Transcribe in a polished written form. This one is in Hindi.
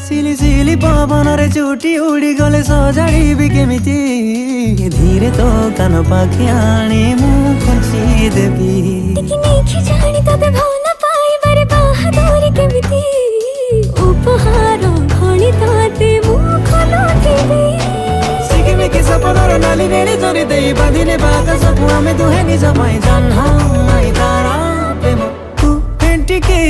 सिली सिली पवन रे चुटी उड़ी गले सजाड़ी केमिति धीरे तो कान पाखि आनी मु खुंची देबी जानी तबे भला पाइबारे बाहादुरी केमिति उपहार घणी ताते मु खोलुथिबी सिकिमे कि सपनर नाली नेड़ी तोरी देई बांधिने बाका सकु आमे दुहे निज पाई जन्म आई तारा प्रेम तू पेंटी के